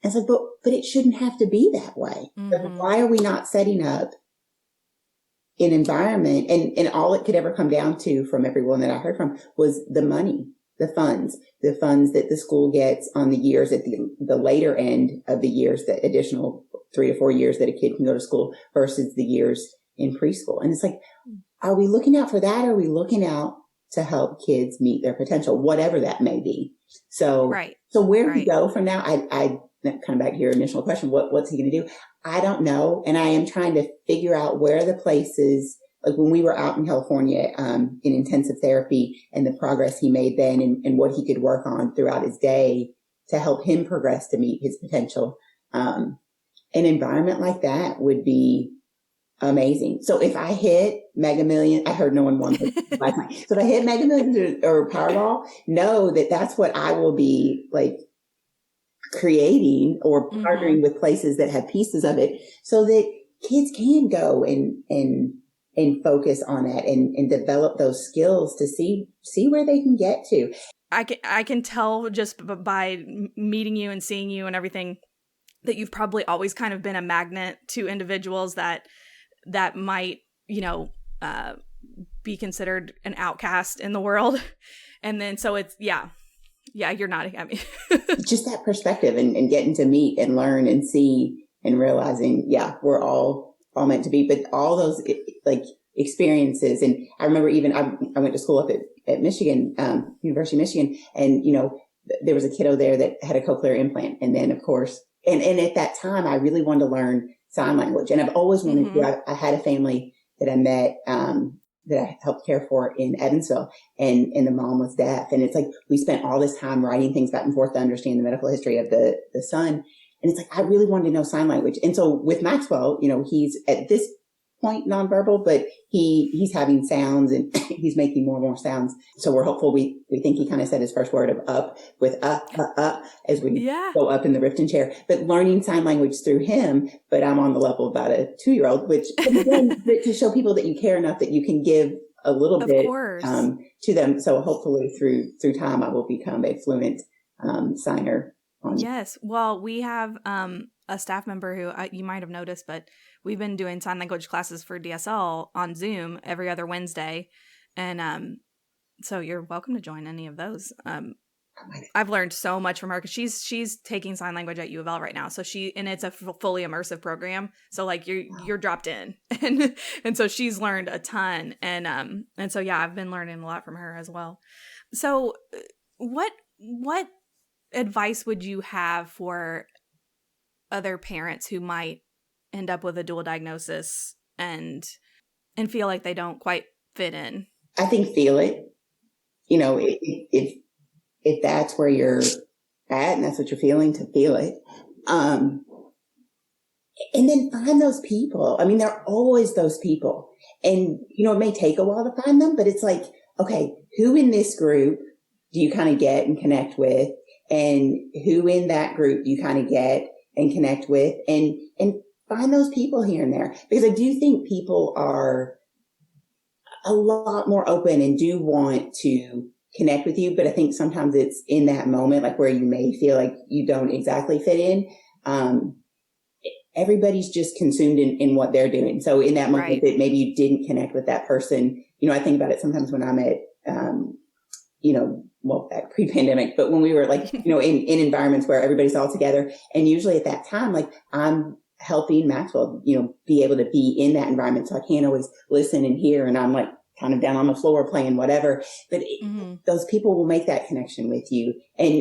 And it's like, but it shouldn't have to be that way. Like, why are we not setting up an environment? And all it could ever come down to from everyone that I heard from was the money, the funds that the school gets on the years at the later end of the years, the additional 3 to 4 years that a kid can go to school versus the years in preschool. And it's like, are we looking out for that? Or are we looking out to help kids meet their potential, whatever that may be? So, So where do we go from now? I kind of back to your initial question, what's he going to do? I don't know. And I am trying to figure out where the places, like when we were out in California, in intensive therapy and the progress he made then and what he could work on throughout his day to help him progress to meet his potential. An environment like that would be amazing. So if I hit Mega Millions, I heard no one won last night. So if I hit Mega Millions or Powerball, know that that's what I will be like creating or partnering with places that have pieces of it so that kids can go and focus on that and develop those skills to see where they can get to. I can tell just by meeting you and seeing you and everything that you've probably always kind of been a magnet to individuals that might, be considered an outcast in the world. And then, so it's, yeah, you're nodding at me. Just that perspective and getting to meet and learn and see and realizing, we're all meant to be, but all those like experiences. And I remember even I went to school up at Michigan, University of Michigan, and, there was a kiddo there that had a cochlear implant. And then of course, and at that time, I really wanted to learn sign language. And I've always wanted to. I had a family that I met, that I helped care for in Evansville, and the mom was deaf. And it's like, we spent all this time writing things back and forth to understand the medical history of the son. And it's like, I really wanted to know sign language. And so with Maxwell, he's at this point nonverbal, but he's having sounds and he's making more and more sounds. So we're hopeful. We think he kind of said his first word of up with as we go up in the Riften chair, but learning sign language through him. But I'm on the level of about a 2-year-old, which again, to show people that you care enough that you can give a little bit to them. So hopefully through time, I will become a fluent signer. Yes. Well, we have a staff member who you might have noticed, but we've been doing sign language classes for DSL on Zoom every other Wednesday. And so you're welcome to join any of those. I've learned so much from her because she's taking sign language at U of L right now. So and it's a fully immersive program. So like you're dropped in, and so she's learned a ton, and so yeah, I've been learning a lot from her as well. So what advice would you have for other parents who might end up with a dual diagnosis and feel like they don't quite fit in? I think feel it. If that's where you're at and that's what you're feeling, to feel it. And then find those people. I mean, there are always those people. And, it may take a while to find them, but it's like, okay, who in this group do you kind of get and connect with? And who in that group do you kind of get and connect with? And find those people here and there. Because I do think people are a lot more open and do want to connect with you, but I think sometimes it's in that moment, like where you may feel like you don't exactly fit in. Everybody's just consumed in what they're doing. So in that moment that maybe you didn't connect with that person, I think about it sometimes when I'm at, back pre-pandemic, but when we were like, in environments where everybody's all together, and usually at that time, like I'm helping Maxwell, be able to be in that environment. So I can't always listen and hear, and I'm like kind of down on the floor playing whatever, but those people will make that connection with you. And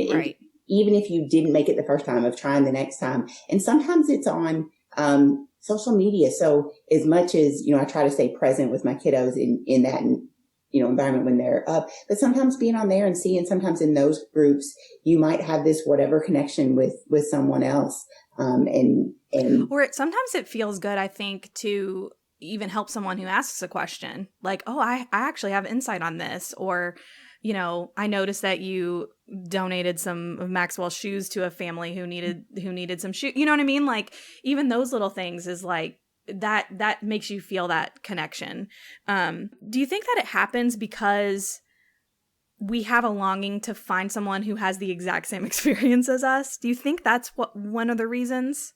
even if you didn't make it the first time, of trying the next time. And sometimes it's on, social media. So as much as, I try to stay present with my kiddos in that, environment when they're up, but sometimes being on there and seeing, sometimes in those groups, you might have this whatever connection with someone else. Or sometimes it feels good, I think, to even help someone who asks a question like, oh, I actually have insight on this, or I noticed that you donated some of Maxwell's shoes to a family who needed some shoes. You know what I mean? Like even those little things is like that makes you feel that connection. Do you think that it happens because we have a longing to find someone who has the exact same experience as us? Do you think that's one of the reasons?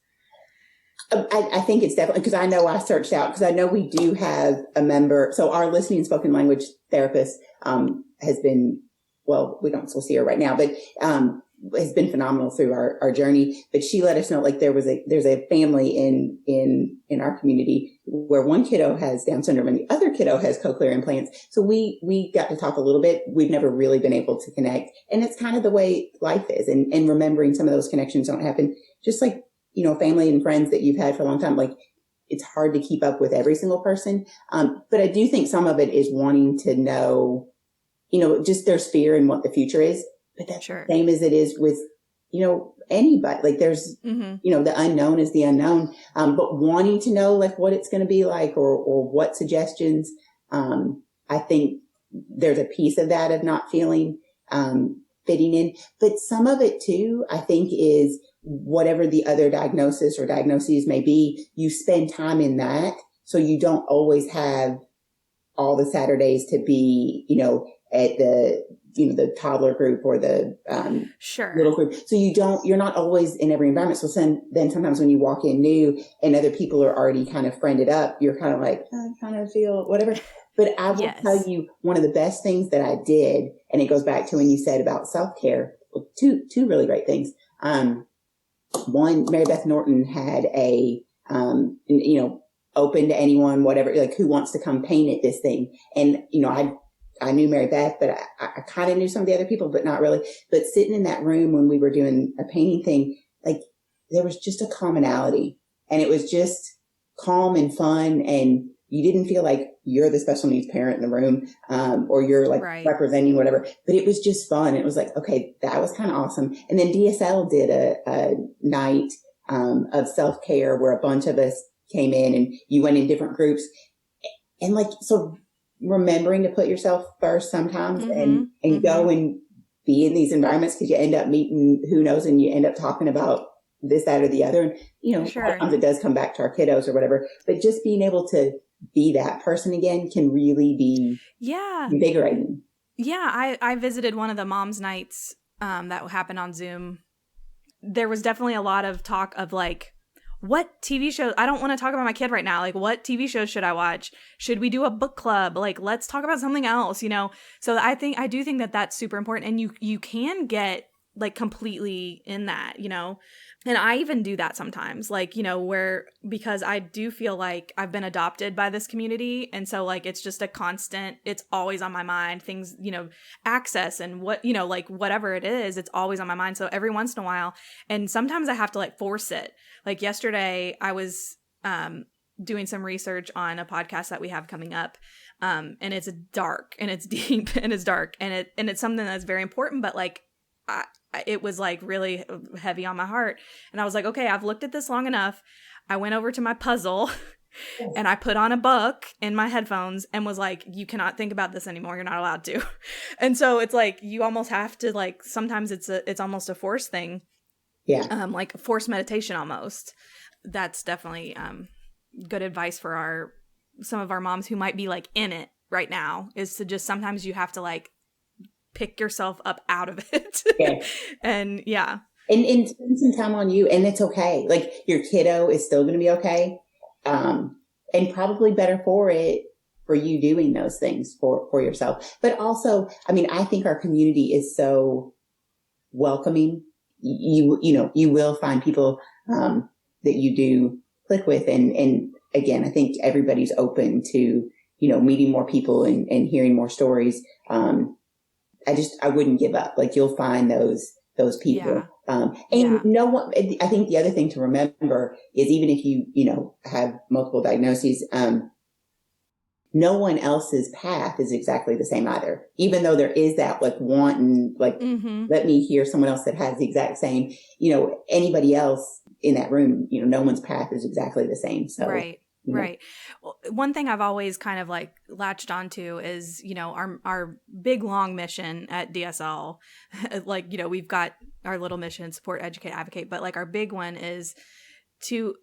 I think it's definitely, because I know I searched out, because I know we do have a member. So our listening and spoken language therapist has been, well, we don't still see her right now, but has been phenomenal through our journey. But she let us know, like there's a family in our community where one kiddo has Down syndrome and the other kiddo has cochlear implants. So we got to talk a little bit. We've never really been able to connect, and it's kind of the way life is, and remembering some of those connections don't happen. Just like, family and friends that you've had for a long time, like it's hard to keep up with every single person. But I do think some of it is wanting to know, just there's fear in what the future is, but that's the same as it is with, anybody. Like there's, the unknown is the unknown. But wanting to know like what it's going to be like, or what suggestions, I think there's a piece of that of not feeling, fitting in. But some of it too, I think, is whatever the other diagnosis or diagnoses may be, you spend time in that. So you don't always have all the Saturdays to be, at the, the toddler group or the little group. So you're not always in every environment. So then sometimes when you walk in new and other people are already kind of friended up, you're kind of like, I kind of feel whatever. But I will tell you, one of the best things that I did, and it goes back to when you said about self-care, two really great things. One, Mary Beth Norton had a, open to anyone, whatever, like who wants to come paint at this thing. And, I knew Mary Beth, but I kind of knew some of the other people, but not really. But sitting in that room when we were doing a painting thing, like there was just a commonality, and it was just calm and fun. And you didn't feel like you're the special needs parent in the room, or you're like representing whatever, but it was just fun. It was like, okay, that was kind of awesome. And then DSL did a night, of self-care where a bunch of us came in and you went in different groups, and like, so remembering to put yourself first sometimes, and go and be in these environments, because you end up meeting who knows, and you end up talking about this, that, or the other. And, sometimes it does come back to our kiddos or whatever, but just being able to be that person again can really be invigorating. Yeah. I visited one of the moms nights, that happened on Zoom. There was definitely a lot of talk of like, what TV shows, I don't want to talk about my kid right now. Like, what TV shows should I watch? Should we do a book club? Like, let's talk about something else, you know? So I do think that that's super important. And you can get like completely in that, you know? And I even do that sometimes, like, you know, because I do feel like I've been adopted by this community. And so like, it's just a constant, it's always on my mind, things, you know, access and what, you know, like whatever it is, it's always on my mind. So every once in a while, and sometimes I have to like force it. Like yesterday I was doing some research on a podcast that we have coming up. And it's dark and it's deep and it's dark and it's something that's very important, but like, it was like really heavy on my heart. And I was like, okay, I've looked at this long enough. I went over to my puzzle and I put on a book in my headphones and was like, you cannot think about this anymore. You're not allowed to. And so it's like, you almost have to like, sometimes it's almost a forced thing. Yeah. Like forced meditation almost. That's definitely good advice for some of our moms who might be like in it right now, is to just, sometimes you have to like pick yourself up out of it. Yeah. And yeah. And spend some time on you, and it's okay. Like your kiddo is still going to be okay. And probably better for you doing those things for yourself. But also, I mean, I think our community is so welcoming. You know, you will find people, that you do click with. And again, I think everybody's open to, you know, meeting more people and hearing more stories. I wouldn't give up. Like you'll find those people. Yeah. No one, I think the other thing to remember is even if you know, have multiple diagnoses, no one else's path is exactly the same either. Even though there is that like wanting, like, let me hear someone else that has the exact same, you know, anybody else in that room, you know, no one's path is exactly the same. So, right. Right. Well, one thing I've always kind of like latched onto is, you know, our big long mission at DSL. Like, you know, we've got our little mission, support, educate, advocate, but like our big one is to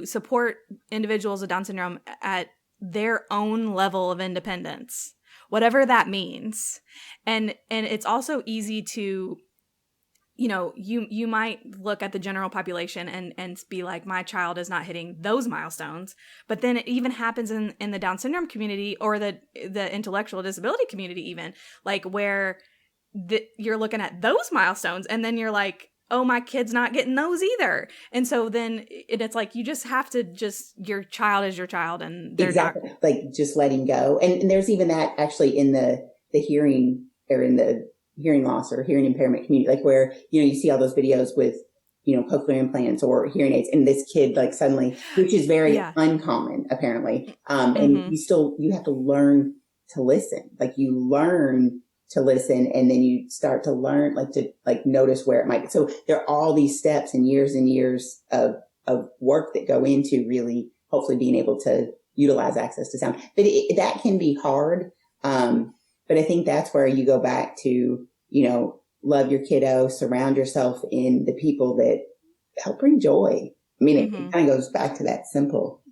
support individuals with Down syndrome at their own level of independence, whatever that means. And it's also easy to, you know, you might look at the general population and be like, my child is not hitting those milestones. But then it even happens in the Down syndrome community or the intellectual disability community, even like where you're looking at those milestones and then you're like, oh, my kid's not getting those either. And so then it's like, you just have to your child is your child, and they're exactly. not. Like just letting go. And there's even that actually in the hearing or in the hearing loss or hearing impairment community, like where, you know, you see all those videos with, you know, cochlear implants or hearing aids, and this kid like suddenly, which is very uncommon apparently. And you have to learn to listen. Like you learn to listen, and then you start to learn, like to like notice where it might be. So there are all these steps and years of work that go into really hopefully being able to utilize access to sound. But that can be hard. But I think that's where you go back to, you know, love your kiddo, surround yourself in the people that help bring joy. I mean, it kind of goes back to that simple,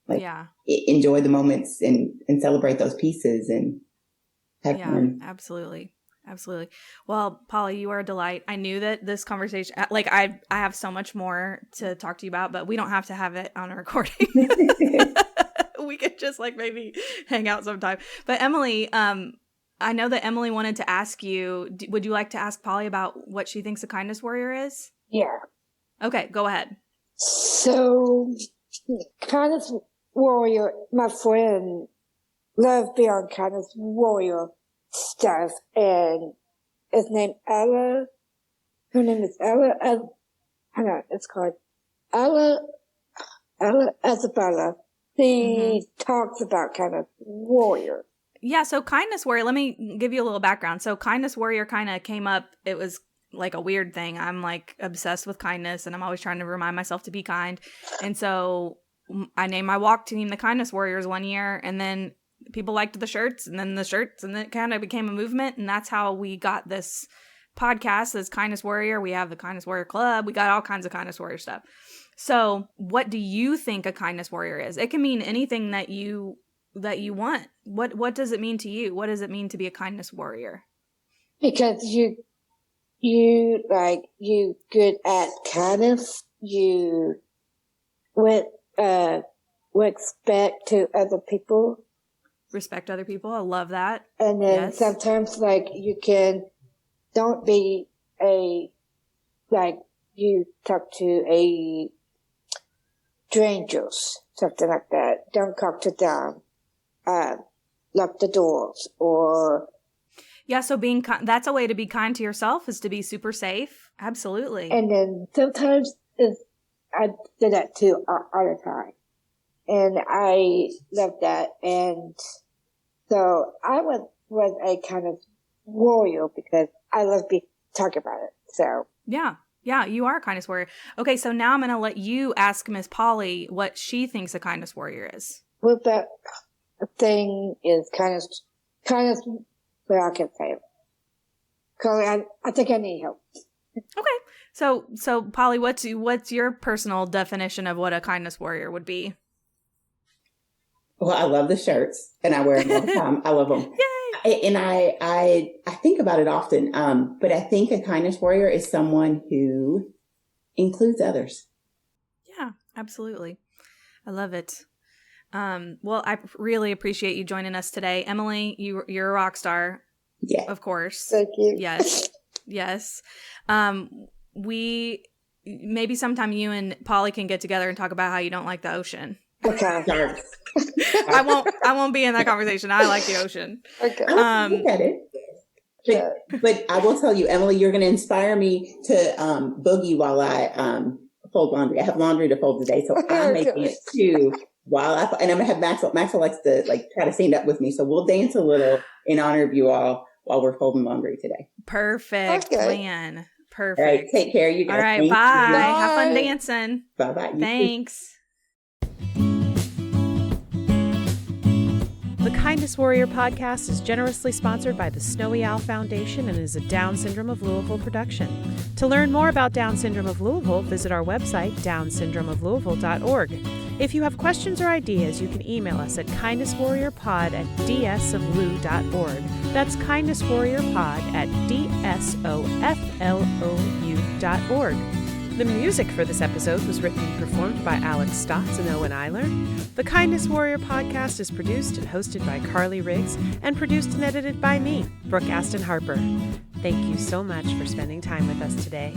like enjoy the moments and celebrate those pieces and have fun. Absolutely. Absolutely. Well, Polly, you are a delight. I knew that this conversation, like I have so much more to talk to you about, but we don't have to have it on a recording. We could just like maybe hang out sometime. But Emily, I know that Emily wanted to ask you, would you like to ask Polly about what she thinks a kindness warrior is? Yeah. Okay, go ahead. So, kindness warrior, my friend, Love Beyond Kindness Warrior stuff, and it's named Ella. Her name is Ella. Hang on, it's called Ella Isabella. She talks about kindness warrior. Yeah, so kindness warrior, let me give you a little background. So kindness warrior kind of came up, it was like a weird thing. I'm like obsessed with kindness, and I'm always trying to remind myself to be kind. And so I named my walk team the Kindness Warriors one year, and then people liked the shirts, and then it kind of became a movement, and that's how we got this podcast, this Kindness Warrior. We have the Kindness Warrior Club. We got all kinds of Kindness Warrior stuff. So what do you think a kindness warrior is? It can mean anything that you want. What does it mean to you? What does it mean to be a kindness warrior? Because you good at kindness. You with respect to other people. Respect other people. I love that. And then Yes. sometimes don't be you talk to a strangers, something like that. Don't talk to them. Lock the doors or. Yeah. So that's a way to be kind to yourself, is to be super safe. Absolutely. And then sometimes I do that too all the time. And I love that. And so I was a kind of warrior because I love talking about it. So. Yeah. Yeah, you are a kindness warrior. Okay, so now I'm going to let you ask Miss Polly what she thinks a kindness warrior is. Well, that thing is kind of where I can say it. Because I think I need help. Okay, so Polly, what's your personal definition of what a kindness warrior would be? Well, I love the shirts, and I wear them all the time. I love them. Yay! And I think about it often, but I think a kindness warrior is someone who includes others. Yeah, absolutely. I love it. Well, I really appreciate you joining us today. Emily, you're a rock star. Yeah. Of course. Thank you. Yes. Yes. Maybe sometime you and Polly can get together and talk about how you don't like the ocean. Okay. I won't be in that conversation. I like the ocean. Okay. Look at it. But I will tell you, Emily, you're going to inspire me to boogie while I fold laundry. I have laundry to fold today, so I'm making it too. And I'm going to have Maxwell. Maxwell likes to try to stand up with me, so we'll dance a little in honor of you all while we're folding laundry today. Perfect plan. Perfect. All right, take care, you guys. All right, Thank bye. you. Have fun dancing. Bye. Thanks. The Kindness Warrior podcast is generously sponsored by the Snowy Owl Foundation and is a Down Syndrome of Louisville production. To learn more about Down Syndrome of Louisville, visit our website, downsyndromeoflouisville.org. If you have questions or ideas, you can email us at kindnesswarriorpod@dsoflou.org. That's kindnesswarriorpod@dsoflou.org. The music for this episode was written and performed by Alex Stotts and Owen Eiler. The Kindness Warrior podcast is produced and hosted by Carly Riggs and produced and edited by me, Brooke Aston Harper. Thank you so much for spending time with us today.